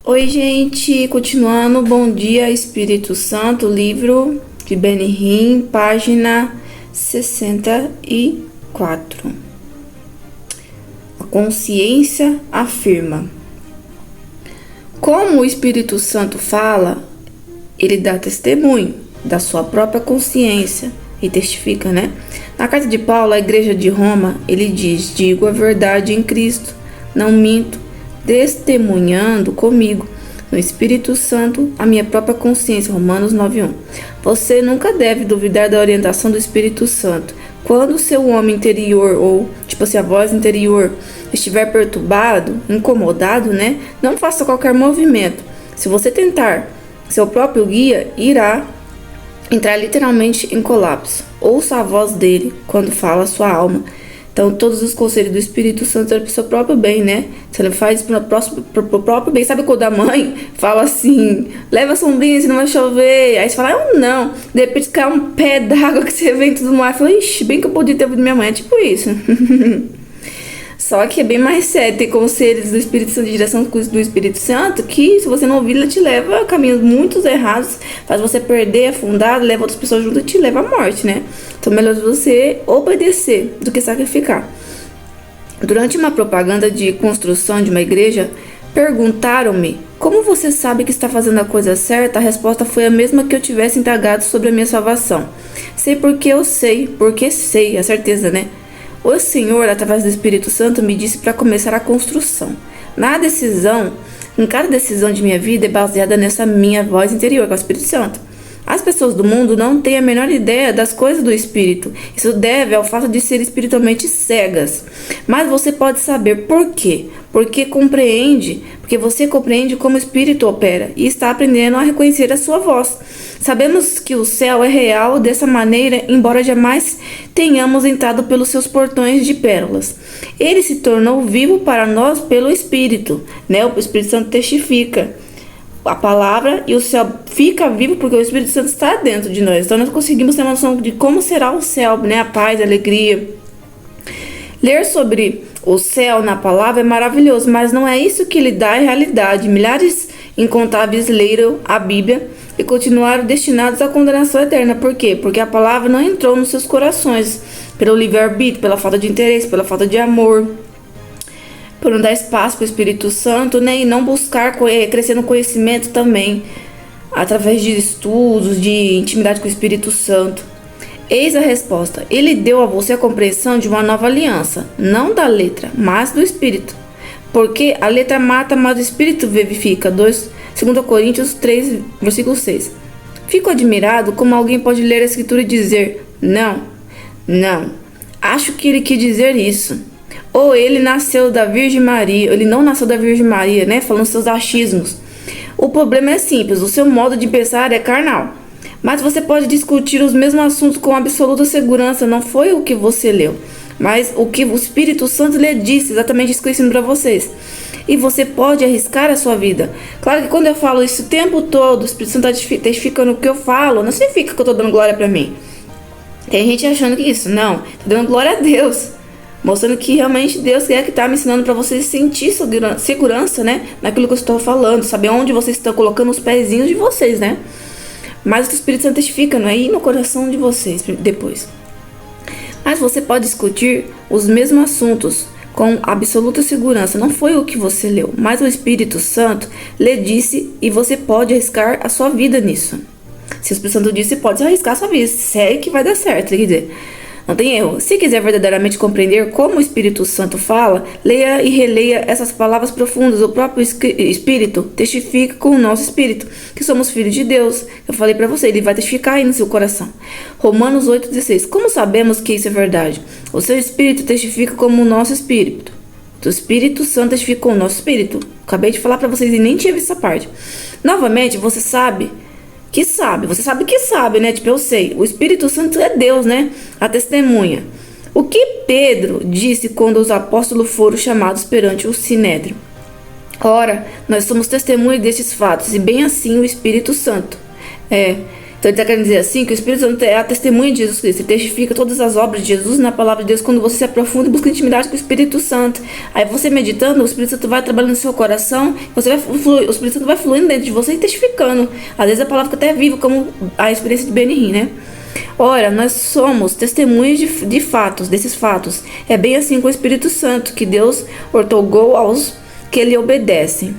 Oi, gente, continuando, bom dia, Espírito Santo, livro de Benihim, página 64. A consciência afirma. Como o Espírito Santo fala, ele dá testemunho da sua própria consciência e testifica, né? Na carta de Paulo à igreja de Roma, ele diz: digo a verdade em Cristo, não minto, testemunhando comigo no Espírito Santo a minha própria consciência. Romanos 9:1. Você nunca deve duvidar da orientação do Espírito Santo. Quando o seu homem interior, ou a voz interior, estiver perturbado, incomodado, né? Não faça qualquer movimento. Se você tentar, seu próprio guia irá entrar literalmente em colapso. Ouça a voz dele quando fala a sua alma. Então, todos os conselhos do Espírito Santo é para o seu próprio bem, né? Se ele faz para o próprio bem. Sabe quando a mãe fala assim: leva a sombrinha, senão vai chover. Aí você fala: eu não. De repente cai um pé d'água que você vem tudo no ar. Fala: ixi, bem que eu podia ter ouvido minha mãe. É tipo isso. Só que é bem mais sério ter conselhos do Espírito Santo, de direção do Espírito Santo, que se você não ouvir, ele te leva a caminhos muito errados, faz você perder, afundar, leva outras pessoas junto e te leva à morte, né? Então, melhor você obedecer do que sacrificar. Durante uma propaganda de construção de uma igreja, perguntaram-me: como você sabe que está fazendo a coisa certa? A resposta foi a mesma que eu tivesse indagado sobre a minha salvação. Sei porque eu sei, porque sei, a certeza, né? O Senhor, através do Espírito Santo, me disse para começar a construção. Em cada decisão de minha vida é baseada nessa minha voz interior, que é o Espírito Santo. As pessoas do mundo não têm a menor ideia das coisas do Espírito. Isso deve ao fato de serem espiritualmente cegas. Mas você pode saber por quê. Porque você compreende como o Espírito opera e está aprendendo a reconhecer a sua voz. Sabemos que o céu é real dessa maneira, embora jamais tenhamos entrado pelos seus portões de pérolas. Ele se tornou vivo para nós pelo Espírito, né? O Espírito Santo testifica a palavra e o céu fica vivo porque o Espírito Santo está dentro de nós. Então nós conseguimos ter uma noção de como será o céu, né? A paz, a alegria. Ler sobre o céu na palavra é maravilhoso, mas não é isso que lhe dá a realidade. Milhares incontáveis leram a Bíblia e continuaram destinados à condenação eterna. Por quê? Porque a palavra não entrou nos seus corações, pelo livre-arbítrio, pela falta de interesse, pela falta de amor, por não dar espaço para o Espírito Santo, né? E não buscar crescer no conhecimento também, através de estudos, de intimidade com o Espírito Santo. Eis a resposta: ele deu a você a compreensão de uma nova aliança, não da letra, mas do Espírito. Porque a letra mata, mas o Espírito vivifica. 2 Coríntios 3, versículo 6. Fico admirado como alguém pode ler a Escritura e dizer: não, acho que ele quis dizer isso. Ou ele nasceu da Virgem Maria, ele não nasceu da Virgem Maria, né? Falando seus achismos. O problema é simples, o seu modo de pensar é carnal. Mas você pode discutir os mesmos assuntos com absoluta segurança. Não foi o que você leu, mas o que o Espírito Santo lhe disse, exatamente isso que eu ensino para vocês. E você pode arriscar a sua vida. Claro que quando eu falo isso o tempo todo, o Espírito Santo está testificando o que eu falo, não significa que eu estou dando glória para mim. Tem gente achando que isso, não, estou dando glória a Deus, mostrando que realmente Deus é que está me ensinando para vocês sentir segurança, né, naquilo que eu estou falando, saber onde vocês estão colocando os pezinhos de vocês, né. Mas o Espírito Santo testifica, não é? E no coração de vocês depois. Mas você pode discutir os mesmos assuntos com absoluta segurança. Não foi o que você leu, mas o Espírito Santo lhe disse e você pode arriscar a sua vida nisso. Se o Espírito Santo disse, pode arriscar a sua vida. Segue que vai dar certo, quer dizer. Não tem erro. Se quiser verdadeiramente compreender como o Espírito Santo fala, leia e releia essas palavras profundas. O próprio Espírito testifica com o nosso espírito que somos filhos de Deus. Eu falei para você, ele vai testificar aí no seu coração. Romanos 8,16. Como sabemos que isso é verdade? O seu espírito testifica como o nosso espírito. O Espírito Santo testifica com o nosso espírito. Acabei de falar para vocês e nem tinha visto essa parte. Novamente, você sabe que sabe, né? Tipo, eu sei. O Espírito Santo é Deus, né? A testemunha. O que Pedro disse quando os apóstolos foram chamados perante o Sinédrio? Ora, nós somos testemunhas destes fatos, e bem assim o Espírito Santo. Então ele está querendo dizer assim que o Espírito Santo é a testemunha de Jesus Cristo. Ele testifica todas as obras de Jesus na palavra de Deus quando você se aprofunda e busca intimidade com o Espírito Santo. Aí você meditando, o Espírito Santo vai trabalhando no seu coração, o Espírito Santo vai fluindo dentro de você e testificando. Às vezes a palavra fica até viva, como a experiência de Benihim, né? Ora, nós somos testemunhas de fatos, desses fatos. É bem assim com o Espírito Santo, que Deus ortogou aos que lhe obedecem.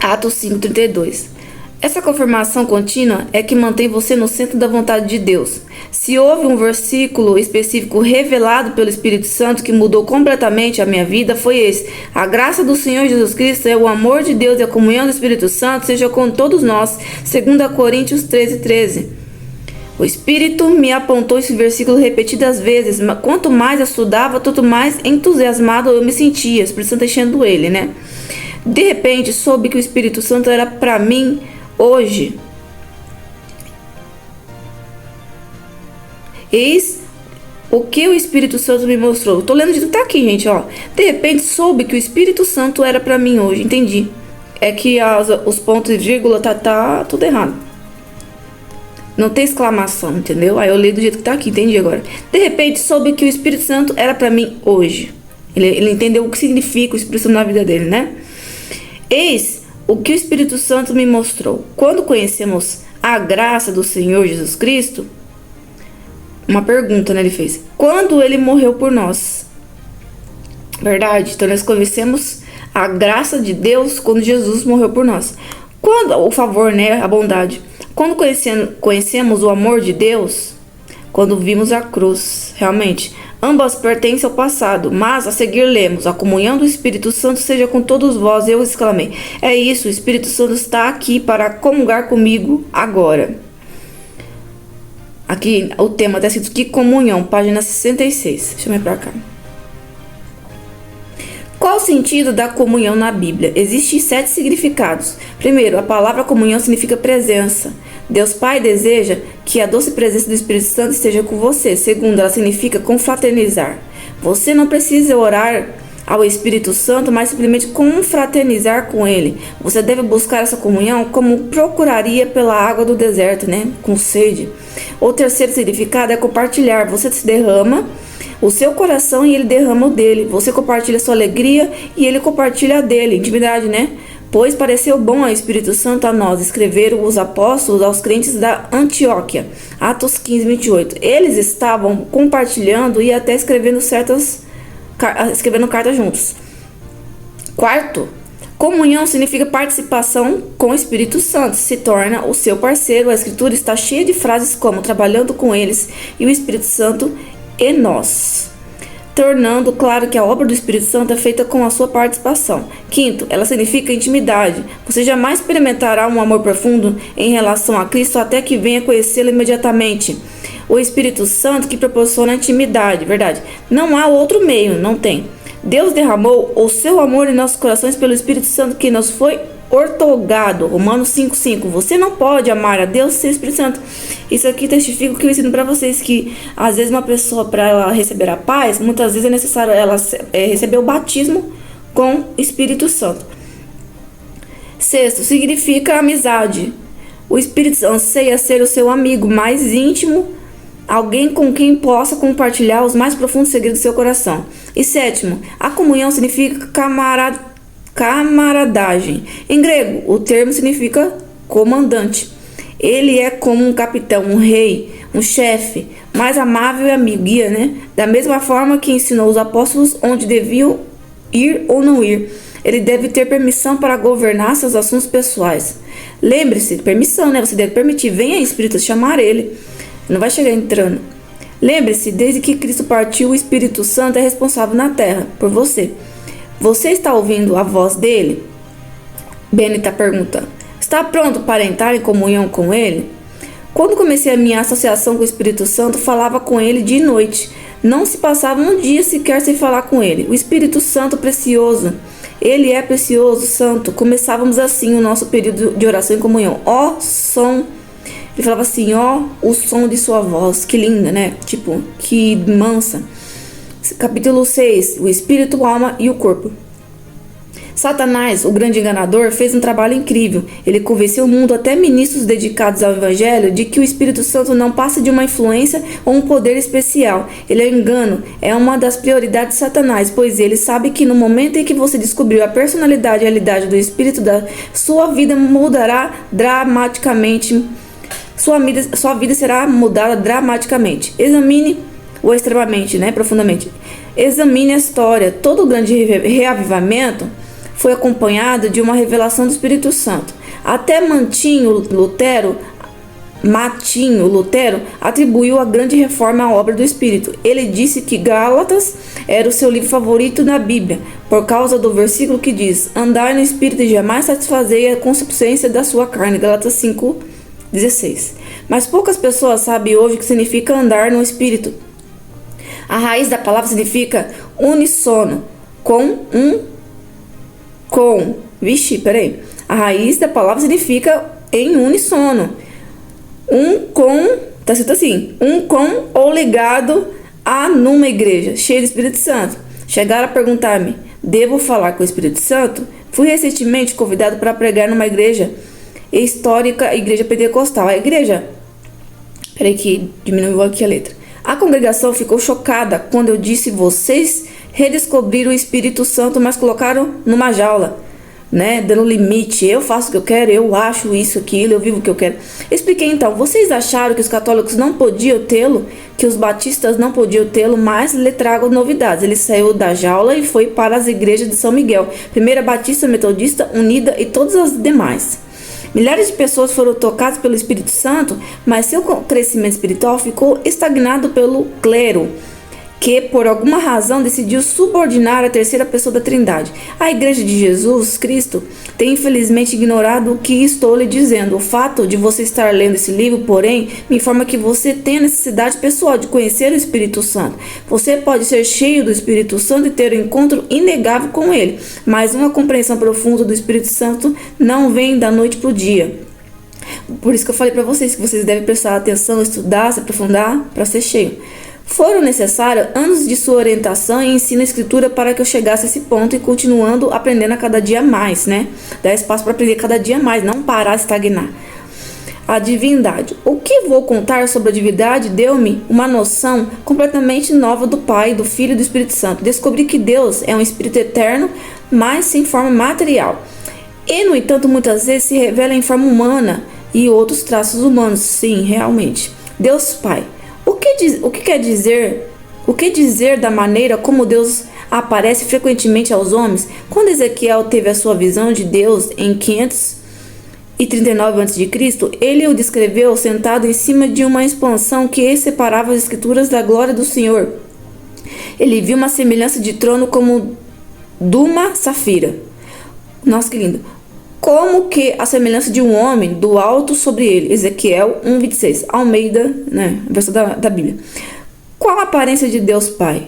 Atos 5:32. Essa confirmação contínua é que mantém você no centro da vontade de Deus. Se houve um versículo específico revelado pelo Espírito Santo que mudou completamente a minha vida, foi esse: a graça do Senhor Jesus Cristo, o amor de Deus e a comunhão do Espírito Santo seja com todos nós. 2 Coríntios 13:13. O Espírito me apontou esse versículo repetidas vezes. Quanto mais eu estudava, tanto mais entusiasmado eu me sentia. O Espírito Santo enchendo ele, né? De repente, soube que o Espírito Santo era para mim hoje. Eis o que o Espírito Santo me mostrou. Tô lendo de tudo, tá aqui, gente, ó. De repente, soube que o Espírito Santo era para mim hoje. Entendi. É que os pontos e vírgula tá tudo errado. Não tem exclamação, entendeu? Aí eu li do jeito que tá aqui, entendi agora. De repente, soube que o Espírito Santo era para mim hoje. Ele entendeu o que significa o Espírito Santo na vida dele, né? Eis o que o Espírito Santo me mostrou. Quando conhecemos a graça do Senhor Jesus Cristo, uma pergunta, né, ele fez. Quando ele morreu por nós. Verdade? Então nós conhecemos a graça de Deus quando Jesus morreu por nós. Quando, o favor, né, a bondade. Quando conhecemos o amor de Deus, quando vimos a cruz, realmente, ambas pertencem ao passado, mas a seguir lemos: a comunhão do Espírito Santo seja com todos vós. Eu exclamei: é isso, o Espírito Santo está aqui para comungar comigo agora. Aqui o tema está escrito: que comunhão, página 66. Deixa eu ver para cá. Qual o sentido da comunhão na Bíblia? Existem 7 significados. Primeiro, a palavra comunhão significa presença. Deus Pai deseja que a doce presença do Espírito Santo esteja com você. Segundo, ela significa confraternizar. Você não precisa orar ao Espírito Santo, mas simplesmente confraternizar com Ele. Você deve buscar essa comunhão como procuraria pela água do deserto, né? Com sede. O terceiro significado é compartilhar. Você se derrama o seu coração e Ele derrama o dele. Você compartilha a sua alegria e Ele compartilha a dele. Intimidade, né? Pois pareceu bom ao Espírito Santo a nós, escreveram os apóstolos aos crentes da Antioquia. Atos 15:28. Eles estavam compartilhando e até escrevendo cartas juntos. Quarto, comunhão significa participação com o Espírito Santo. Se torna o seu parceiro. A Escritura está cheia de frases como trabalhando com eles e o Espírito Santo e nós, tornando claro que a obra do Espírito Santo é feita com a sua participação. Quinto, ela significa intimidade. Você jamais experimentará um amor profundo em relação a Cristo até que venha conhecê-lo imediatamente. O Espírito Santo que proporciona intimidade, verdade? Não há outro meio, não tem. Deus derramou o seu amor em nossos corações pelo Espírito Santo que nos foi ortogado. Romanos 5:5. Você não pode amar a Deus sem o Espírito Santo. Isso aqui testifica o que eu ensino para vocês, que às vezes uma pessoa, para ela receber a paz, muitas vezes é necessário ela receber o batismo com o Espírito Santo. Sexto, significa amizade. O Espírito Santo anseia ser o seu amigo mais íntimo, alguém com quem possa compartilhar os mais profundos segredos do seu coração. E sétimo, a comunhão significa camaradagem. Em grego, o termo significa comandante. Ele é como um capitão, um rei, um chefe, mais amável e amigo, guia, né? Da mesma forma que ensinou os apóstolos onde deviam ir ou não ir. Ele deve ter permissão para governar seus assuntos pessoais. Lembre-se, permissão, né? Você deve permitir. Venha Espírito chamar ele. Não vai chegar entrando. Lembre-se, desde que Cristo partiu, o Espírito Santo é responsável na terra por você. Você está ouvindo a voz dele? Benny está perguntando. Está pronto para entrar em comunhão com ele? Quando comecei a minha associação com o Espírito Santo, falava com ele dia e noite. Não se passava um dia sequer sem falar com ele. O Espírito Santo precioso. Ele é precioso, santo. Começávamos assim o nosso período de oração em comunhão. Ó som. Ele falava assim, ó o som de sua voz. Que linda, né? Tipo, que mansa. Capítulo 6. O Espírito, a alma e o corpo. Satanás, o grande enganador, fez um trabalho incrível. Ele convenceu o mundo, até ministros dedicados ao evangelho, de que o Espírito Santo não passa de uma influência ou um poder especial. Ele é engano, é uma das prioridades de Satanás, pois ele sabe que no momento em que você descobriu a personalidade e a realidade do Espírito, sua vida mudará dramaticamente. Sua vida será mudada dramaticamente. Examine ou extremamente, profundamente. Examine a história. Todo o grande reavivamento foi acompanhado de uma revelação do Espírito Santo. Até Martinho Lutero atribuiu a grande reforma à obra do Espírito. Ele disse que Gálatas era o seu livro favorito na Bíblia, por causa do versículo que diz: andar no Espírito e jamais satisfazer a concupiscência da sua carne. Gálatas 5:16. Mas poucas pessoas sabem hoje o que significa andar no Espírito. A raiz da palavra significa uníssono, A raiz da palavra significa em uníssono. Tá escrito assim: ou ligado a numa igreja cheia do Espírito Santo. Chegaram a perguntar-me: devo falar com o Espírito Santo? Fui recentemente convidado para pregar numa igreja histórica, igreja pentecostal. A igreja... Peraí que diminuiu aqui a letra. A congregação ficou chocada quando eu disse: vocês redescobriram o Espírito Santo, mas colocaram numa jaula, dando limite. Eu faço o que eu quero, eu acho isso, aquilo, eu vivo o que eu quero. Expliquei então: vocês acharam que os católicos não podiam tê-lo, que os batistas não podiam tê-lo, mas lhe trago novidades. Ele saiu da jaula e foi para as igrejas de São Miguel, Primeira Batista, Metodista, Unida e todas as demais. Milhares de pessoas foram tocadas pelo Espírito Santo, mas seu crescimento espiritual ficou estagnado pelo clero, que por alguma razão decidiu subordinar a terceira pessoa da Trindade. A Igreja de Jesus Cristo tem infelizmente ignorado o que estou lhe dizendo. O fato de você estar lendo esse livro, porém, me informa que você tem a necessidade pessoal de conhecer o Espírito Santo. Você pode ser cheio do Espírito Santo e ter um encontro inegável com ele, mas uma compreensão profunda do Espírito Santo não vem da noite para o dia. Por isso que eu falei para vocês que vocês devem prestar atenção, estudar, se aprofundar para ser cheio. Foram necessários anos de sua orientação e ensino a escritura para que eu chegasse a esse ponto, e continuando aprendendo a cada dia mais, Dar espaço para aprender cada dia mais, não parar de estagnar. A divindade. O que vou contar sobre a divindade deu-me uma noção completamente nova do Pai, do Filho e do Espírito Santo. Descobri que Deus é um Espírito eterno, mas sem forma material. E, no entanto, muitas vezes se revela em forma humana e outros traços humanos. Sim, realmente. Deus Pai. O que dizer da maneira como Deus aparece frequentemente aos homens? Quando Ezequiel teve a sua visão de Deus em 539 a.C., ele o descreveu sentado em cima de uma expansão que separava as escrituras da glória do Senhor. Ele viu uma semelhança de trono como de uma safira. Nossa, que lindo! Como que a semelhança de um homem do alto sobre ele. Ezequiel 1:26, Almeida, versão da Bíblia. Qual a aparência de Deus Pai?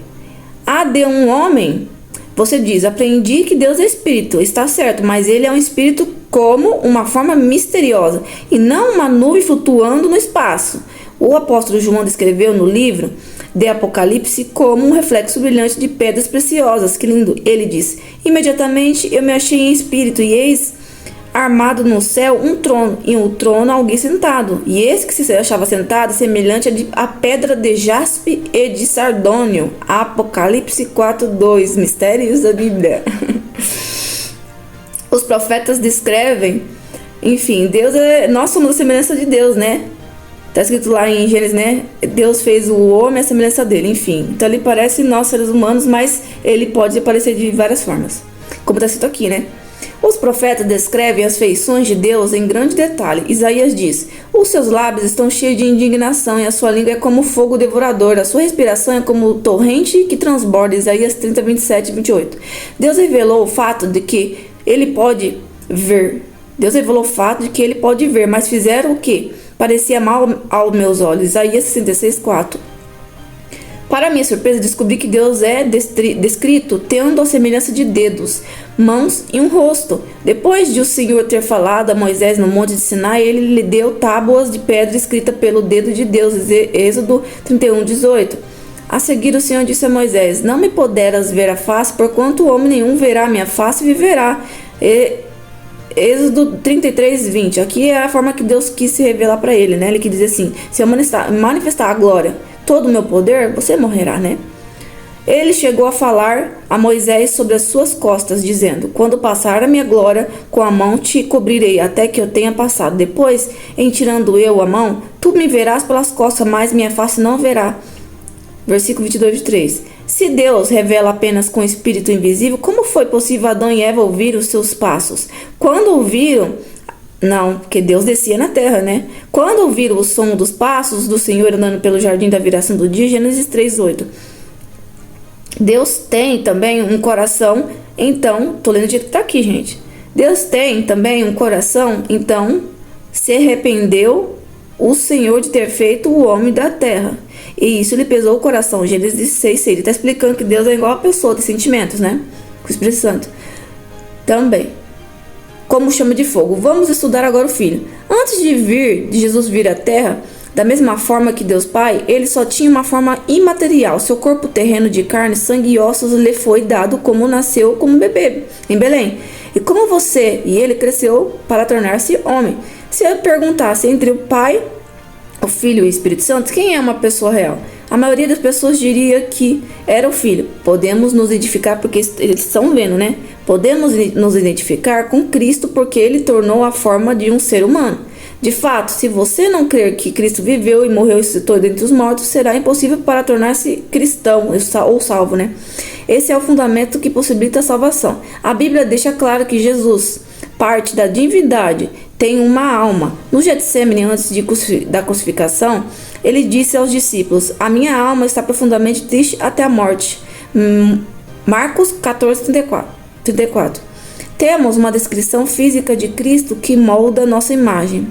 A de um homem? Você diz: aprendi que Deus é espírito. Está certo, mas ele é um espírito como uma forma misteriosa e não uma nuvem flutuando no espaço. O apóstolo João descreveu no livro de Apocalipse como um reflexo brilhante de pedras preciosas. Que lindo! Ele diz: imediatamente eu me achei em espírito, e eis armado no céu um trono, e um trono alguém sentado, e esse que se achava sentado semelhante a pedra de jaspe e de sardônio. Apocalipse 4:2, mistérios da Bíblia. Os profetas descrevem, enfim, nós somos a semelhança de Deus, Tá escrito lá em Gênesis, Deus fez o homem à semelhança dele, enfim. Então ele parece nós seres humanos, mas ele pode aparecer de várias formas, como tá escrito aqui, Os profetas descrevem as feições de Deus em grande detalhe. Isaías diz: os seus lábios estão cheios de indignação e a sua língua é como fogo devorador. A sua respiração é como torrente que transborda. Isaías 30:27-28. Deus revelou o fato de que ele pode ver. Mas fizeram o que? Parecia mal aos meus olhos. Isaías 66:4. Para minha surpresa, descobri que Deus é descrito tendo a semelhança de dedos, mãos e um rosto. Depois de o Senhor ter falado a Moisés no monte de Sinai, ele lhe deu tábuas de pedra escrita pelo dedo de Deus. Êxodo 31:18. A seguir o Senhor disse a Moisés: Não me poderás ver a face, porquanto homem nenhum verá a minha face e viverá. Êxodo 33, 20. Aqui é a forma que Deus quis se revelar para ele, né? Ele quis dizer assim: se eu manifestar a glória, todo o meu poder, você morrerá, né? Ele chegou a falar a Moisés sobre as suas costas, dizendo: Quando passar a minha glória, com a mão te cobrirei, até que eu tenha passado. Depois, em tirando eu a mão, tu me verás pelas costas, mas minha face não verá. Versículo 22, 23. Se Deus revela apenas com o espírito invisível, como foi possível Adão e Eva ouvir os seus passos? Quando ouviram... Não, porque Deus descia na terra, né? Quando ouviram o som dos passos do Senhor andando pelo jardim da viração do dia, Gênesis 3, 8. Deus tem também um coração, então... Tô lendo o jeito que tá aqui, gente. Deus tem também um coração, então se arrependeu o Senhor de ter feito o homem da terra. E isso lhe pesou o coração. Gênesis 6, 6. Ele está explicando que Deus é igual a pessoa, tem sentimentos, né? Com o Espírito Santo. Também. Como chama de fogo. Vamos estudar agora o Filho. Antes de Jesus vir à terra, da mesma forma que Deus Pai, ele só tinha uma forma imaterial. Seu corpo terreno de carne, sangue e ossos lhe foi dado como nasceu como bebê em Belém. E como você e ele cresceu para tornar-se homem. Se eu perguntasse entre o Pai, o Filho e o Espírito Santo, quem é uma pessoa real? A maioria das pessoas diria que era o Filho. Podemos nos identificar porque eles estão vendo, né? Podemos nos identificar com Cristo porque ele tornou a forma de um ser humano. De fato, se você não crer que Cristo viveu e morreu e ressuscitou dentre os mortos, será impossível para tornar-se cristão ou salvo, né? Esse é o fundamento que possibilita a salvação. A Bíblia deixa claro que Jesus, parte da divindade, tem uma alma. No Getsemane, antes da crucificação, ele disse aos discípulos: A minha alma está profundamente triste até a morte. Marcos 14, 34. Temos uma descrição física de Cristo que molda nossa imagem.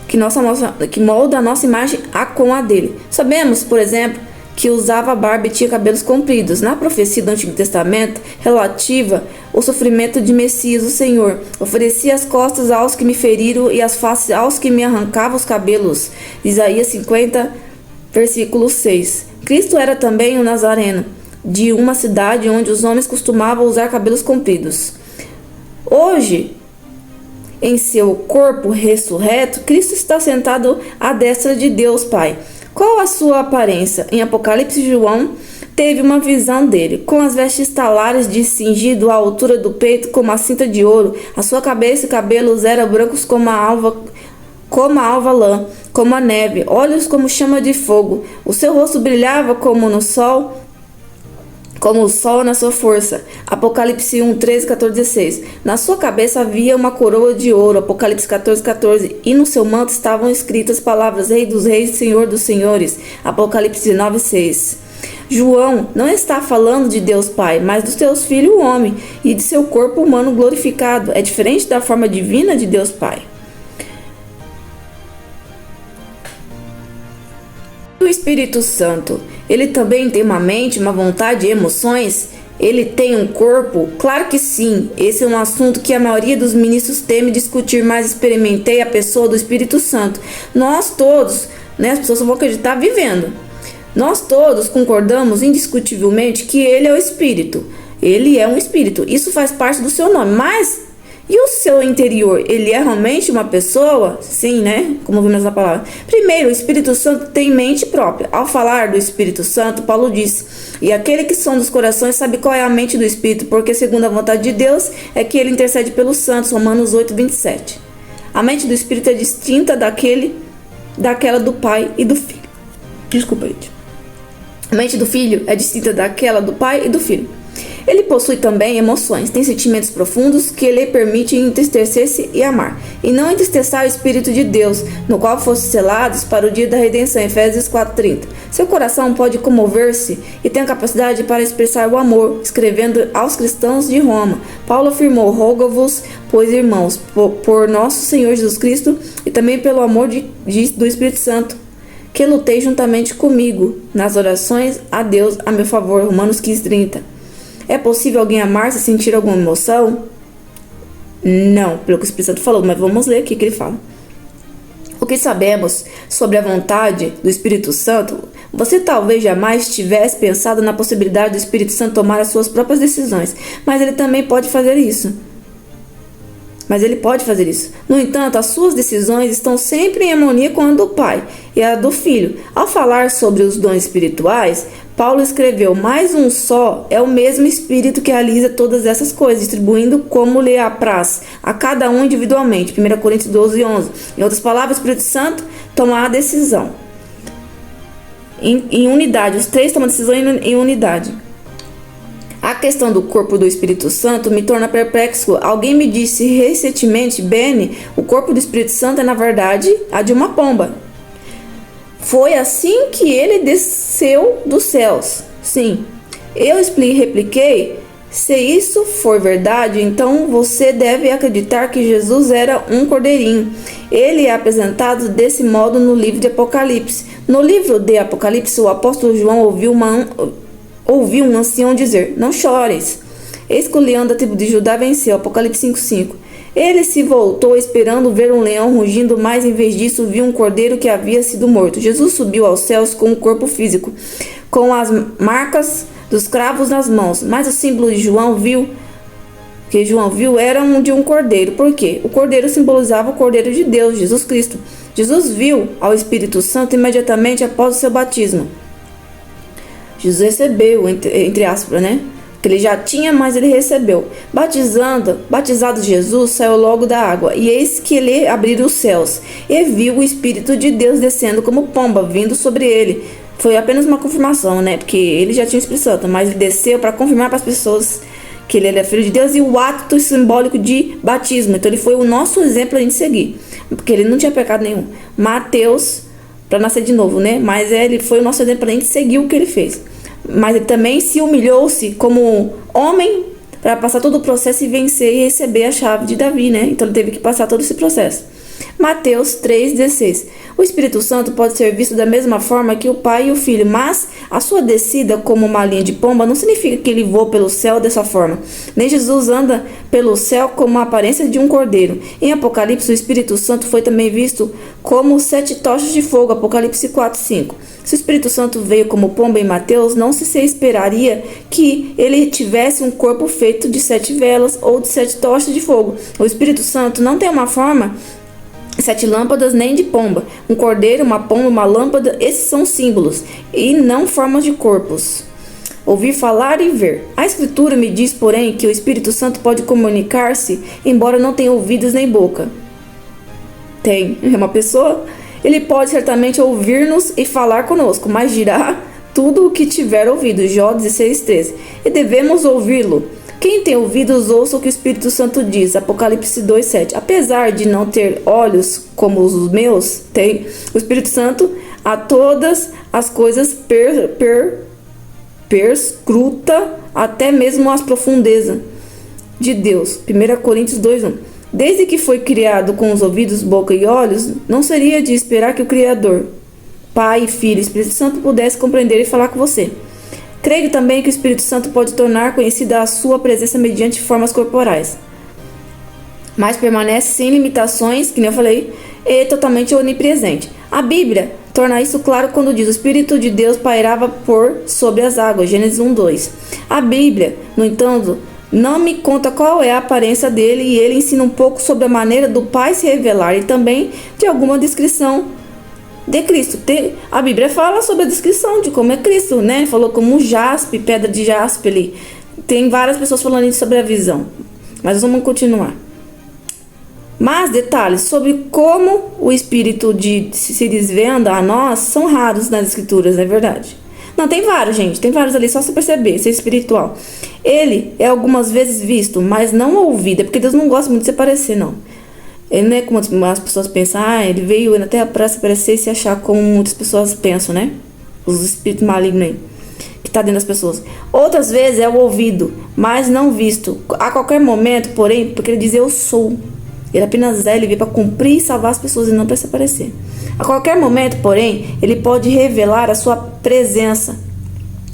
Que molda a nossa imagem com a dele. Sabemos, por exemplo, que usava barba e tinha cabelos compridos. Na profecia do Antigo Testamento, relativa ao sofrimento de Messias, o Senhor oferecia as costas aos que me feriram e as faces aos que me arrancavam os cabelos. Isaías 50, versículo 6. Cristo era também um nazareno, de uma cidade onde os homens costumavam usar cabelos compridos. Hoje, em seu corpo ressurreto, Cristo está sentado à destra de Deus Pai. Qual a sua aparência? Em Apocalipse, João teve uma visão dele, com as vestes talares de cingido à altura do peito, com uma cinta de ouro. A sua cabeça e cabelos eram brancos como a alva lã, como a neve, olhos como chama de fogo. O seu rosto brilhava como o sol na sua força. Apocalipse 1, 13, 14, 16. Na sua cabeça havia uma coroa de ouro. Apocalipse 14, 14. E no seu manto estavam escritas as palavras: Rei dos reis, Senhor dos senhores. Apocalipse 9, 6. João não está falando de Deus Pai, mas do seu Filho, o homem, e de seu corpo humano glorificado. É diferente da forma divina de Deus Pai. O Espírito Santo, ele também tem uma mente, uma vontade e emoções? Ele tem um corpo? Claro que sim. Esse é um assunto que a maioria dos ministros teme discutir, mas experimentei a pessoa do Espírito Santo. Nós todos, né, as pessoas vão acreditar vivendo. Nós todos concordamos indiscutivelmente que ele é o Espírito. Ele é um Espírito. Isso faz parte do seu nome. Mas e o seu interior? Ele é realmente uma pessoa? Sim, né? Como vimos na palavra. Primeiro, o Espírito Santo tem mente própria. Ao falar do Espírito Santo, Paulo disse: E aquele que sonda os corações sabe qual é a mente do Espírito, porque segundo a vontade de Deus é que ele intercede pelos santos. Romanos 8, 27. A mente do Espírito é distinta daquela do Pai e do Filho. Desculpa, gente. A mente do Filho é distinta daquela do Pai e do Filho. Ele possui também emoções, tem sentimentos profundos que lhe permitem entristecer-se e amar, e não entristecer o Espírito de Deus, no qual fossem selados para o dia da redenção, Efésios 4:30. Seu coração pode comover-se e tem a capacidade para expressar o amor, escrevendo aos cristãos de Roma. Paulo afirmou: Rogo-vos, pois irmãos, por nosso Senhor Jesus Cristo e também pelo amor do Espírito Santo, que lutei juntamente comigo nas orações a Deus a meu favor, Romanos 15:30. É possível alguém amar se sentir alguma emoção? Não, pelo que o Espírito Santo falou, mas vamos ler aqui o que ele fala. O que sabemos sobre a vontade do Espírito Santo? Você talvez jamais tivesse pensado na possibilidade do Espírito Santo tomar as suas próprias decisões, mas ele também pode fazer isso. No entanto, as suas decisões estão sempre em harmonia com a do Pai e a do Filho. Ao falar sobre os dons espirituais, Paulo escreveu: mais um só é o mesmo Espírito que realiza todas essas coisas, distribuindo como lhe apraz a cada um individualmente. 1 Coríntios 12:11. Em outras palavras, o Espírito Santo toma a decisão em unidade. Os três tomam a decisão em unidade. A questão do corpo do Espírito Santo me torna perplexo. Alguém me disse recentemente: Benny, o corpo do Espírito Santo é na verdade a de uma pomba. Foi assim que ele desceu dos céus. Sim, eu repliquei: se isso for verdade, então você deve acreditar que Jesus era um cordeirinho. Ele é apresentado desse modo no livro de Apocalipse. No livro de Apocalipse, o apóstolo João ouviu um ancião dizer: não chores, eis que o leão da tribo de Judá venceu. Apocalipse 5:5. Ele se voltou esperando ver um leão rugindo, mas em vez disso viu um cordeiro que havia sido morto. Jesus subiu aos céus com um corpo físico, com as marcas dos cravos nas mãos, mas o símbolo de João viu era de um cordeiro. Por quê? O cordeiro simbolizava o cordeiro de Deus, Jesus Cristo. Jesus viu ao Espírito Santo imediatamente após o seu batismo. Jesus recebeu, entre aspas, né? Que ele já tinha, mas ele recebeu. Batizado Jesus, saiu logo da água, e eis que ele abriu os céus, e viu o Espírito de Deus descendo como pomba, vindo sobre ele. Foi apenas uma confirmação, né? Porque ele já tinha o Espírito Santo, mas ele desceu para confirmar para as pessoas que ele era filho de Deus, e o ato simbólico de batismo. Então ele foi o nosso exemplo a gente seguir, porque ele não tinha pecado nenhum. Mateus, para nascer de novo, né? Mas ele foi o nosso exemplo para a gente seguir o que ele fez. Mas ele também se humilhou-se como homem para passar todo o processo e vencer e receber a chave de Davi, né? Então ele teve que passar todo esse processo. Mateus 3,16. O Espírito Santo pode ser visto da mesma forma que o Pai e o Filho, mas a sua descida como uma linha de pomba não significa que ele voa pelo céu dessa forma. Nem Jesus anda pelo céu como a aparência de um cordeiro. Em Apocalipse, o Espírito Santo foi também visto como 7 tochas de fogo. Apocalipse 4,5. Se o Espírito Santo veio como pomba em Mateus, não se esperaria que ele tivesse um corpo feito de 7 velas ou de 7 tochas de fogo. O Espírito Santo não tem uma forma 7 lâmpadas nem de pomba. Um cordeiro, uma pomba, uma lâmpada, esses são símbolos e não formas de corpos. Ouvir falar e ver. A Escritura me diz, porém, que o Espírito Santo pode comunicar-se, embora não tenha ouvidos nem boca. Tem. É uma pessoa. Ele pode certamente ouvir-nos e falar conosco, mas dirá tudo o que tiver ouvido. Jó 16:13. E devemos ouvi-lo. Quem tem ouvidos, ouça o que o Espírito Santo diz. Apocalipse 2:7. Apesar de não ter olhos como os meus, tem o Espírito Santo a todas as coisas perscruta até mesmo as profundezas de Deus. 1 Coríntios 2:1. Desde que foi criado com os ouvidos, boca e olhos, não seria de esperar que o Criador, Pai, Filho e Espírito Santo pudesse compreender e falar com você. Creio também que o Espírito Santo pode tornar conhecida a sua presença mediante formas corporais, mas permanece sem limitações, que nem eu falei, e totalmente onipresente. A Bíblia torna isso claro quando diz: o Espírito de Deus pairava por sobre as águas, Gênesis 1:2. A Bíblia, no entanto, não me conta qual é a aparência dele, e ele ensina um pouco sobre a maneira do Pai se revelar e também de alguma descrição de Cristo. A Bíblia fala sobre a descrição de como é Cristo, né? Falou como jaspe, pedra de jaspe ali. Tem várias pessoas falando sobre a visão, mas vamos continuar. Mas detalhes sobre como o Espírito se desvenda a nós são raros nas Escrituras, não é verdade? Não, tem vários, gente. Tem vários ali, só você perceber, ser espiritual. Ele é algumas vezes visto, mas não ouvido. É porque Deus não gosta muito de se aparecer, não. Ele não é como as pessoas pensam: ele veio na terra para se aparecer e se achar como muitas pessoas pensam, né? Os espíritos malignos aí, que tá dentro das pessoas. Outras vezes é o ouvido, mas não visto. A qualquer momento, porém, porque ele diz: eu sou. Ele apenas ele veio para cumprir e salvar as pessoas e não para se aparecer. A qualquer momento, porém, ele pode revelar a sua presença.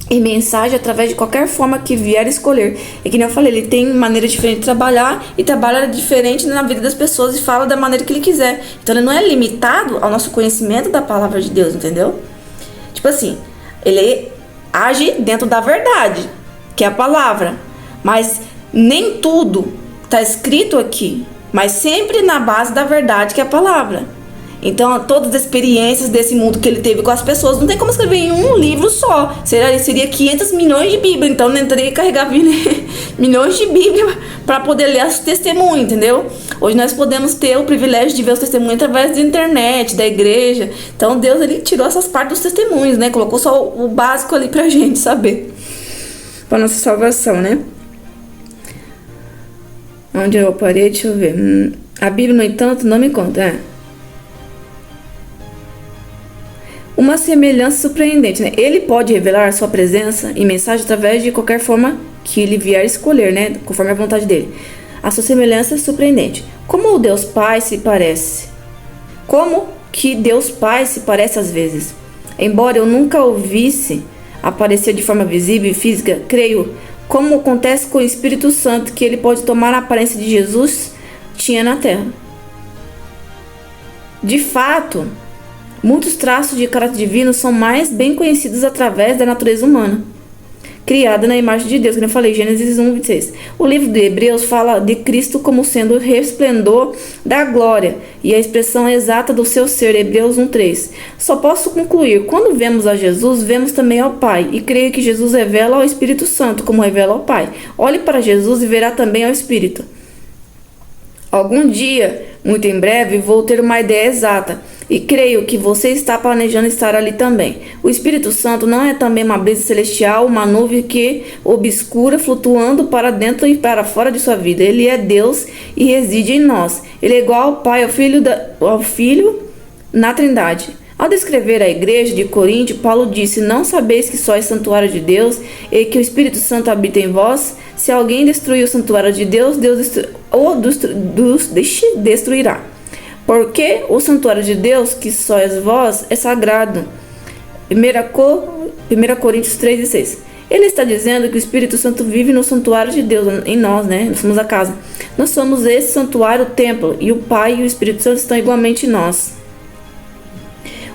e mensagem através de qualquer forma que vier escolher. E que nem eu falei, ele tem maneira diferente de trabalhar e trabalha diferente na vida das pessoas e fala da maneira que ele quiser. Então ele não é limitado ao nosso conhecimento da palavra de Deus, entendeu? Tipo assim, ele age dentro da verdade, que é a palavra. Mas nem tudo está escrito aqui, mas sempre na base da verdade, que é a palavra. Então, todas as experiências desse mundo que ele teve com as pessoas, não tem como escrever em um livro só. Seria 500 milhões de Bíblia. Então, não teria que carregar milhões de Bíblia para poder ler os testemunhos, entendeu? Hoje nós podemos ter o privilégio de ver os testemunhos através da internet, da igreja. Então, Deus, ele tirou essas partes dos testemunhos, né? Colocou só o básico ali pra gente saber. Para nossa salvação, né? Onde eu parei? Deixa eu ver. A Bíblia, no entanto, não me conta, uma semelhança surpreendente, né? Ele pode revelar sua presença e mensagem através de qualquer forma que ele vier escolher, né? Conforme a vontade dele. A sua semelhança é surpreendente. Como o Deus Pai se parece? Como que Deus Pai se parece às vezes? Embora eu nunca o visse aparecer de forma visível e física, creio, como acontece com o Espírito Santo, que ele pode tomar a aparência de Jesus tinha na Terra. De fato, muitos traços de caráter divino são mais bem conhecidos através da natureza humana, criada na imagem de Deus, como eu falei, Gênesis 1:26. O livro de Hebreus fala de Cristo como sendo o resplendor da glória e a expressão exata do seu ser, Hebreus 1:3. Só posso concluir, quando vemos a Jesus, vemos também ao Pai, e creio que Jesus revela ao Espírito Santo, como revela ao Pai. Olhe para Jesus e verá também ao Espírito. Algum dia, muito em breve, vou ter uma ideia exata, e creio que você está planejando estar ali também. O Espírito Santo não é também uma brisa celestial, uma nuvem que obscura, flutuando para dentro e para fora de sua vida. Ele é Deus e reside em nós. Ele é igual ao Pai, ao Filho na Trindade. Ao descrever a igreja de Corinto, Paulo disse: não sabeis que sois santuário de Deus e que o Espírito Santo habita em vós? Se alguém destruir o santuário de Deus, Deus destruirá. Porque o santuário de Deus, que sois vós, é sagrado. 1 Coríntios 3:6. Ele está dizendo que o Espírito Santo vive no santuário de Deus, em nós, né? Nós somos a casa. Nós somos esse santuário, o templo, e o Pai e o Espírito Santo estão igualmente em nós.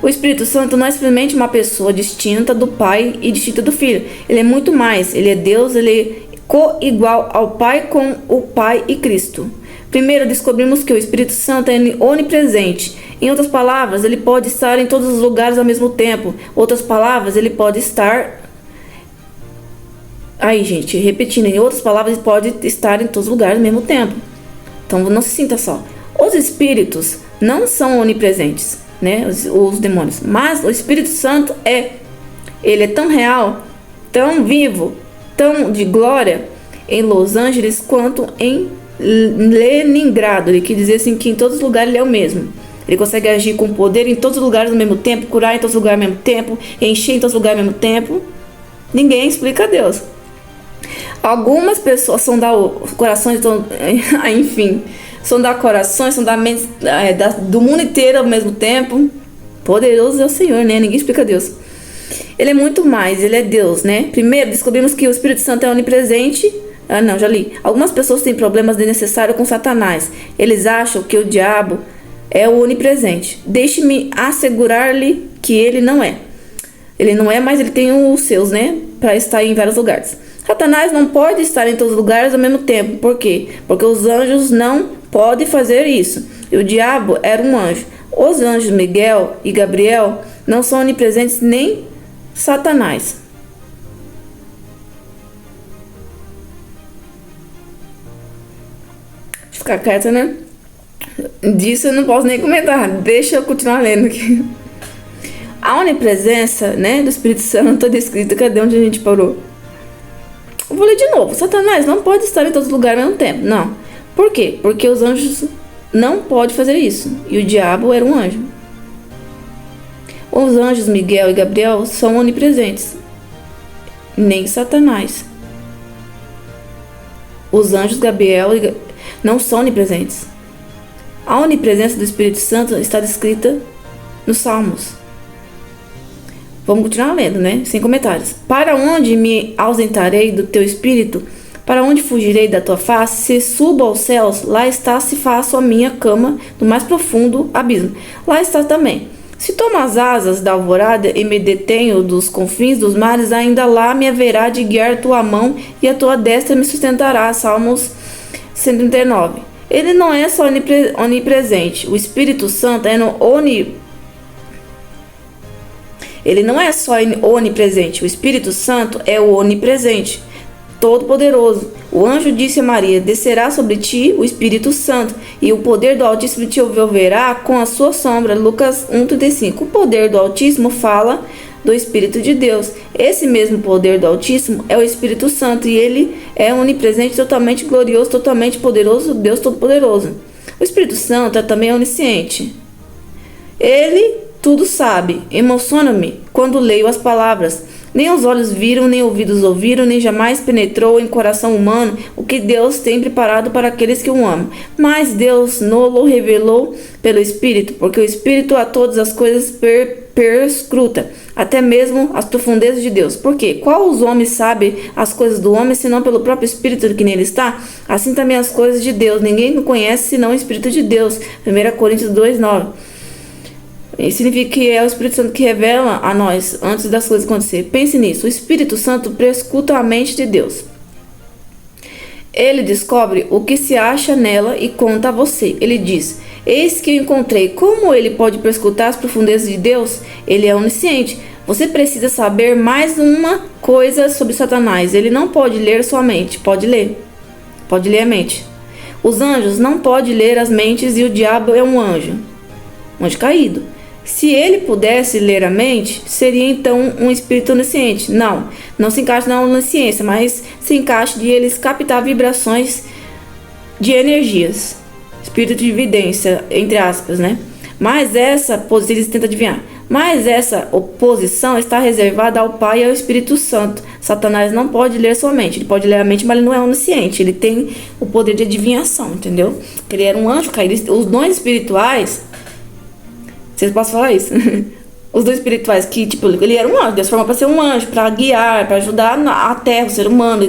O Espírito Santo não é simplesmente uma pessoa distinta do Pai e distinta do Filho. Ele é muito mais. Ele é Deus, ele é co-igual ao Pai com o Pai e Cristo. Primeiro, descobrimos que o Espírito Santo é onipresente. Em outras palavras, ele pode estar em todos os lugares ao mesmo tempo. Outras palavras, ele pode estar... Aí, gente, repetindo. Em outras palavras, ele pode estar em todos os lugares ao mesmo tempo. Então, não se sinta só. Os espíritos não são onipresentes, né? Os demônios. Mas o Espírito Santo ele é tão real, tão vivo, tão de glória em Los Angeles quanto em Leningrado. Ele quer dizer assim que em todos os lugares ele é o mesmo. Ele consegue agir com poder em todos os lugares ao mesmo tempo, curar em todos os lugares ao mesmo tempo, encher em todos os lugares ao mesmo tempo. Ninguém explica Deus. Algumas pessoas sondar corações, enfim, sondar corações, sondar mentes do mundo inteiro ao mesmo tempo. Poderoso é o Senhor, né? Ninguém explica Deus. Ele é muito mais, ele é Deus, né? Primeiro, descobrimos que o Espírito Santo é onipresente. Já li. Algumas pessoas têm problemas desnecessários com Satanás. Eles acham que o diabo é o onipresente. Deixe-me assegurar-lhe que ele não é. Ele não é, mas ele tem os seus, né? Para estar em vários lugares. Satanás não pode estar em todos os lugares ao mesmo tempo. Por quê? Porque os anjos não podem fazer isso. E o diabo era um anjo. Os anjos Miguel e Gabriel não são onipresentes nem Satanás. Ficar quieta, né? Disso eu não posso nem comentar. Deixa eu continuar lendo aqui. A onipresença, né, do Espírito Santo é descrita. Cadê onde a gente parou? Eu vou ler de novo. Satanás não pode estar em todos os lugares ao mesmo tempo. Não. Por quê? Porque os anjos não podem fazer isso. E o diabo era um anjo. Os anjos Miguel e Gabriel são onipresentes. Nem Satanás. Os anjos Gabriel não são onipresentes. A onipresença do Espírito Santo está descrita nos Salmos. Vamos continuar lendo, né? Sem comentários. Para onde me ausentarei do teu espírito? Para onde fugirei da tua face? Se subo aos céus, lá está se faço a minha cama no mais profundo abismo. Lá está também. Se tomo as asas da alvorada e me detenho dos confins dos mares, ainda lá me haverá de guiar tua mão e a tua destra me sustentará. Salmos 139. Ele não é só onipresente. O Espírito Santo é Ele não é só onipresente. O Espírito Santo é o onipresente, todo-poderoso. O anjo disse a Maria: descerá sobre ti o Espírito Santo, e o poder do Altíssimo te envolverá com a sua sombra. Lucas 1,35. O poder do Altíssimo fala do Espírito de Deus. Esse mesmo poder do Altíssimo é o Espírito Santo, e ele é onipresente, totalmente glorioso, totalmente poderoso, Deus Todo-Poderoso. O Espírito Santo é também onisciente. Ele tudo sabe. Emociona-me quando leio as palavras. Nem os olhos viram, nem ouvidos ouviram, nem jamais penetrou em coração humano o que Deus tem preparado para aqueles que o amam. Mas Deus nos revelou pelo Espírito, porque o Espírito a todas as coisas perscruta, até mesmo as profundezas de Deus. Porque qual os homens sabe as coisas do homem, senão pelo próprio Espírito que nele está? Assim também as coisas de Deus. Ninguém conhece senão o Espírito de Deus. 1 Coríntios 2,9. Isso significa que é o Espírito Santo que revela a nós antes das coisas acontecerem. Pense nisso. O Espírito Santo prescuta a mente de Deus. Ele descobre o que se acha nela e conta a você. Ele diz: eis que eu encontrei. Como ele pode prescutar as profundezas de Deus? Ele é onisciente. Você precisa saber mais uma coisa sobre Satanás. Ele não pode ler sua mente. Pode ler a mente. Os anjos não podem ler as mentes, e o diabo é um anjo caído. Se ele pudesse ler a mente, seria então um espírito onisciente. Não se encaixa na onisciência, mas se encaixa de eles captar vibrações de energias. Espírito de evidência, entre aspas, né? Mas essa, eles tentam adivinhar. Mas essa oposição está reservada ao Pai e ao Espírito Santo. Satanás não pode ler sua mente. Ele pode ler a mente, mas ele não é onisciente. Ele tem o poder de adivinhação, entendeu? Ele era um anjo caído. Os dons espirituais... Vocês podem falar isso? Os dons espirituais, que tipo, ele era um anjo, Deus formou para ser um anjo, para guiar, para ajudar a terra, o ser humano,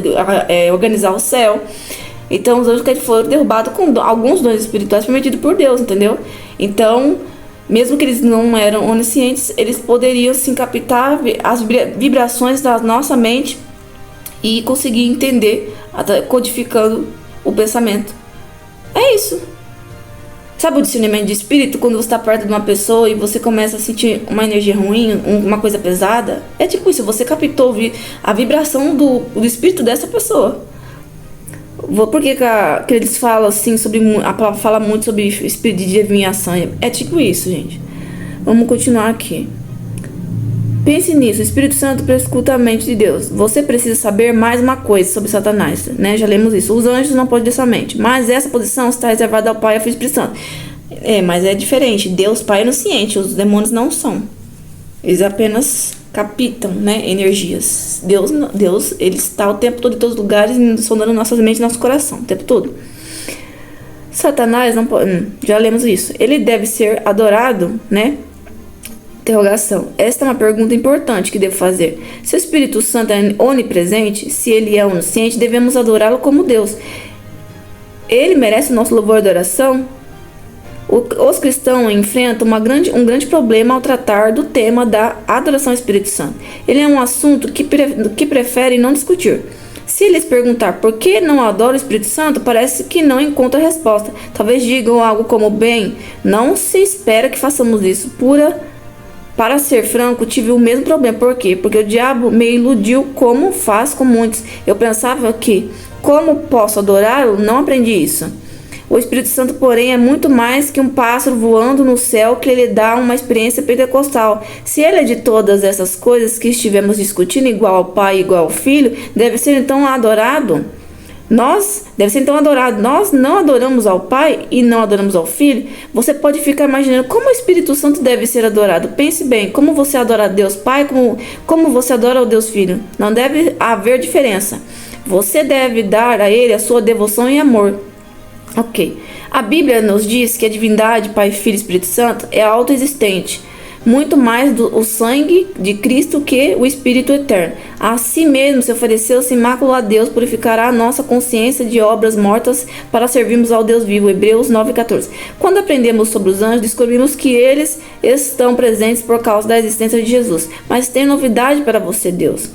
organizar o céu. Então os anjos que foram derrubados com alguns dons espirituais permitidos por Deus, entendeu? Então, mesmo que eles não eram oniscientes, eles poderiam sim captar as vibrações da nossa mente e conseguir entender, codificando o pensamento. É isso. Sabe o discernimento de espírito? Quando você está perto de uma pessoa e você começa a sentir uma energia ruim, uma coisa pesada. É tipo isso, você captou a vibração do espírito dessa pessoa. Por que eles falam assim sobre... A palavra fala muito sobre espírito de adivinhação. É tipo isso, gente. Vamos continuar aqui. Pense nisso, o Espírito Santo prescuta a mente de Deus. Você precisa saber mais uma coisa sobre Satanás, né? Já lemos isso. Os anjos não podem ler sua mente, mas essa posição está reservada ao Pai e ao Filho e ao Espírito Santo. Mas é diferente. Deus, Pai, é onisciente. Os demônios não são. Eles apenas captam, né, energias. Deus, ele está o tempo todo em todos os lugares, sondando nossas mentes e nosso coração, o tempo todo. Satanás não pode... Já lemos isso. Ele deve ser adorado, né? Interrogação. Esta é uma pergunta importante que devo fazer. Se o Espírito Santo é onipresente, se ele é onisciente, devemos adorá-lo como Deus. Ele merece o nosso louvor e adoração? Os cristãos enfrentam um grande problema ao tratar do tema da adoração ao Espírito Santo. Ele é um assunto que preferem não discutir. Se eles perguntar por que não adora o Espírito Santo, parece que não encontra resposta. Talvez digam algo como: bem, não se espera que façamos isso. Para ser franco, tive o mesmo problema. Por quê? Porque o diabo me iludiu, como faz com muitos. Eu pensava que, como posso adorá-lo, não aprendi isso. O Espírito Santo, porém, é muito mais que um pássaro voando no céu que lhe dá uma experiência pentecostal. Se ele é de todas essas coisas que estivemos discutindo, igual ao Pai e igual ao Filho, deve ser então adorado. Nós não adoramos ao Pai e não adoramos ao Filho. Você pode ficar imaginando como o Espírito Santo deve ser adorado. Pense bem, como você adora a Deus Pai, como você adora o Deus Filho. Não deve haver diferença. Você deve dar a Ele a sua devoção e amor. Ok. A Bíblia nos diz que a divindade, Pai, Filho e Espírito Santo é autoexistente. muito mais o sangue de Cristo que o Espírito eterno. A si mesmo se ofereceu sem mácula a Deus, purificará a nossa consciência de obras mortas para servirmos ao Deus vivo. Hebreus 9,14. Quando aprendemos sobre os anjos, descobrimos que eles estão presentes por causa da existência de Jesus. Mas tem novidade para você, Deus.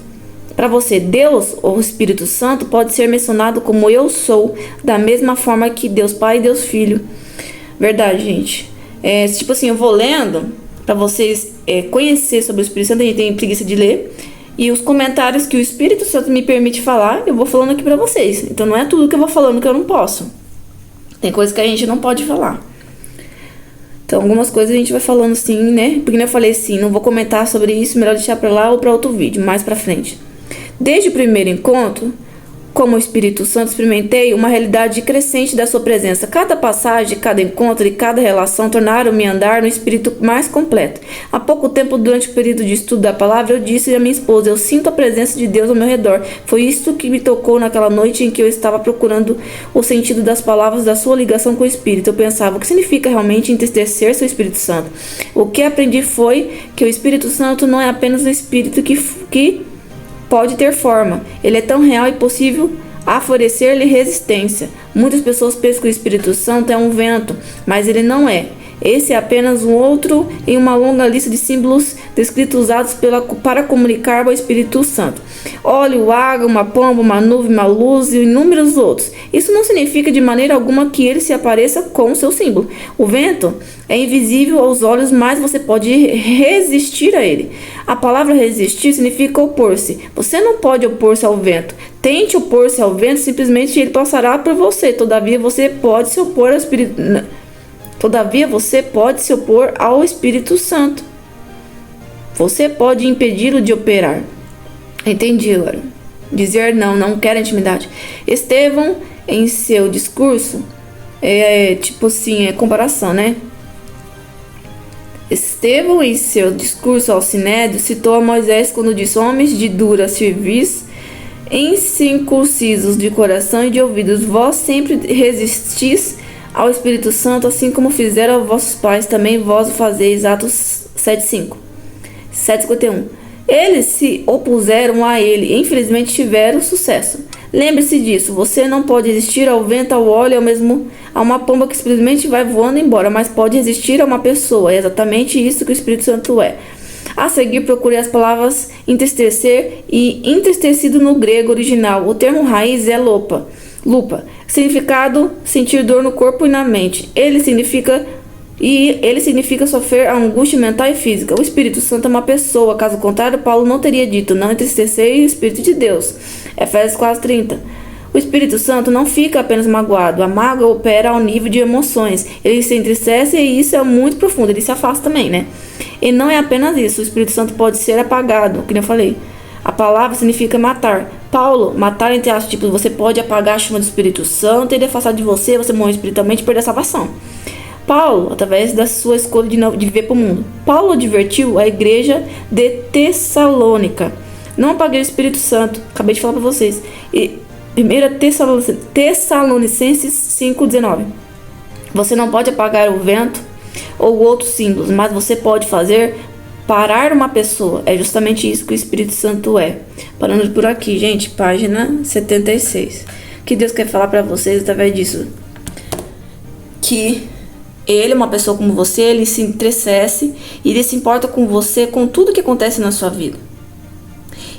Para você, Deus ou o Espírito Santo pode ser mencionado como eu sou, da mesma forma que Deus Pai e Deus Filho. Verdade, gente. Tipo assim, eu vou lendo para vocês conhecer sobre o Espírito Santo. A gente tem preguiça de ler. E os comentários que o Espírito Santo me permite falar, eu vou falando aqui para vocês. Então não é tudo que eu vou falando que eu não posso. Tem coisas que a gente não pode falar. Então algumas coisas a gente vai falando sim, né? Porque eu falei assim, não vou comentar sobre isso, melhor deixar para lá ou para outro vídeo, mais para frente. Desde o primeiro encontro, como o Espírito Santo, experimentei uma realidade crescente da sua presença. Cada passagem, cada encontro e cada relação tornaram-me andar no Espírito mais completo. Há pouco tempo, durante o período de estudo da palavra, eu disse à minha esposa, eu sinto a presença de Deus ao meu redor. Foi isto que me tocou naquela noite em que eu estava procurando o sentido das palavras da sua ligação com o Espírito. Eu pensava, o que significa realmente entristecer seu Espírito Santo? O que aprendi foi que o Espírito Santo não é apenas um Espírito que pode ter forma. Ele é tão real e possível oferecer-lhe resistência. Muitas pessoas pensam que o Espírito Santo é um vento, mas ele não é. Esse é apenas um outro em uma longa lista de símbolos descritos usados para comunicar ao Espírito Santo. Óleo, água, uma pomba, uma nuvem, uma luz e inúmeros outros. Isso não significa de maneira alguma que ele se apareça com o seu símbolo. O vento é invisível aos olhos, mas você pode resistir a ele. A palavra resistir significa opor-se. Você não pode opor-se ao vento. Tente opor-se ao vento, simplesmente ele passará por você. Todavia, você pode se opor ao Espírito ao Espírito Santo. Você pode impedi-lo de operar. Entendi agora. Dizer não quero intimidade. Estevão, em seu discurso, tipo assim, comparação, né? Estevão, em seu discurso ao Sinédrio, citou a Moisés quando disse: homens de dura cerviz, incircuncisos de coração e de ouvidos, vós sempre resistis ao Espírito Santo, assim como fizeram vossos pais, também vós o fazeis. Atos 7:5. 7:51. Eles se opuseram a ele e infelizmente tiveram sucesso. Lembre-se disso, você não pode resistir ao vento, ao óleo, ao mesmo a uma pomba que simplesmente vai voando embora, mas pode resistir a uma pessoa. É exatamente isso que o Espírito Santo é. A seguir, procure as palavras entristecer e entristecido no grego original. O termo raiz é lupa. Significado: sentir dor no corpo e na mente. Ele significa sofrer a angústia mental e física. O Espírito Santo é uma pessoa, caso contrário, Paulo não teria dito: não entristecer o Espírito de Deus. Efésios 4:30. O Espírito Santo não fica apenas magoado. A mágoa opera ao nível de emoções. Ele se entristece e isso é muito profundo. Ele se afasta também, né? E não é apenas isso. O Espírito Santo pode ser apagado, como eu falei. A palavra significa matar. Paulo, matar entre aspas, tipo, você pode apagar a chama do Espírito Santo e ele afastar de você morrer espiritualmente e perder a salvação. Paulo, através da sua escolha de viver para o mundo. Paulo advertiu a igreja de Tessalônica: não apaguei o Espírito Santo. Acabei de falar para vocês. E 1 Tessalonicenses 5:19. Você não pode apagar o vento ou outros símbolos, mas você pode fazer parar uma pessoa. É justamente isso que o Espírito Santo é. Parando por aqui, gente, página 76. O que Deus quer falar para vocês através disso? Que ele é uma pessoa como você, ele se entristece e ele se importa com você, com tudo que acontece na sua vida.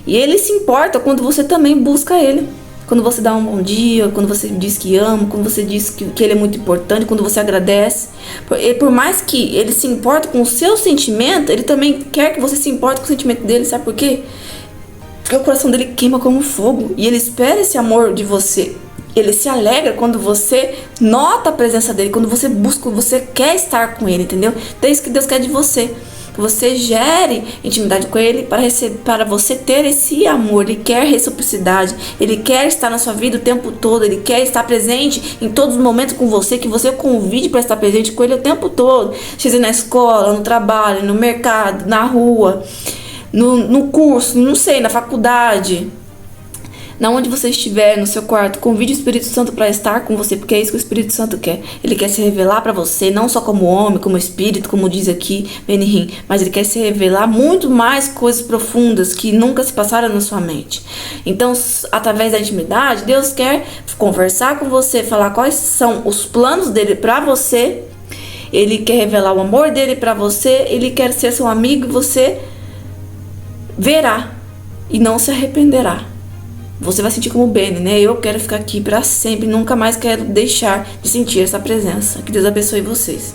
E ele se importa quando você também busca ele. Quando você dá um bom dia, quando você diz que ama, quando você diz que ele é muito importante, quando você agradece. Por mais que ele se importe com o seu sentimento, ele também quer que você se importe com o sentimento dele. Sabe por quê? Porque o coração dele queima como fogo. E ele espera esse amor de você. Ele se alegra quando você nota a presença dele, quando você busca, quando você quer estar com ele, entendeu? Então é isso que Deus quer de você. Que você gere intimidade com ele para você ter esse amor. Ele quer reciprocidade, ele quer estar na sua vida o tempo todo, ele quer estar presente em todos os momentos com você, que você convide para estar presente com ele o tempo todo, seja na escola, no trabalho, no mercado, na rua, no curso, não sei, na faculdade. Na onde você estiver, no seu quarto, convide o Espírito Santo para estar com você, porque é isso que o Espírito Santo quer. Ele quer se revelar para você, não só como homem, como espírito, como diz aqui Benihim, mas ele quer se revelar muito mais coisas profundas que nunca se passaram na sua mente. Então, através da intimidade, Deus quer conversar com você, falar quais são os planos dele para você. Ele quer revelar o amor dele para você, ele quer ser seu amigo e você verá e não se arrependerá. Você vai sentir como Beni, né? Eu quero ficar aqui para sempre, nunca mais quero deixar de sentir essa presença. Que Deus abençoe vocês.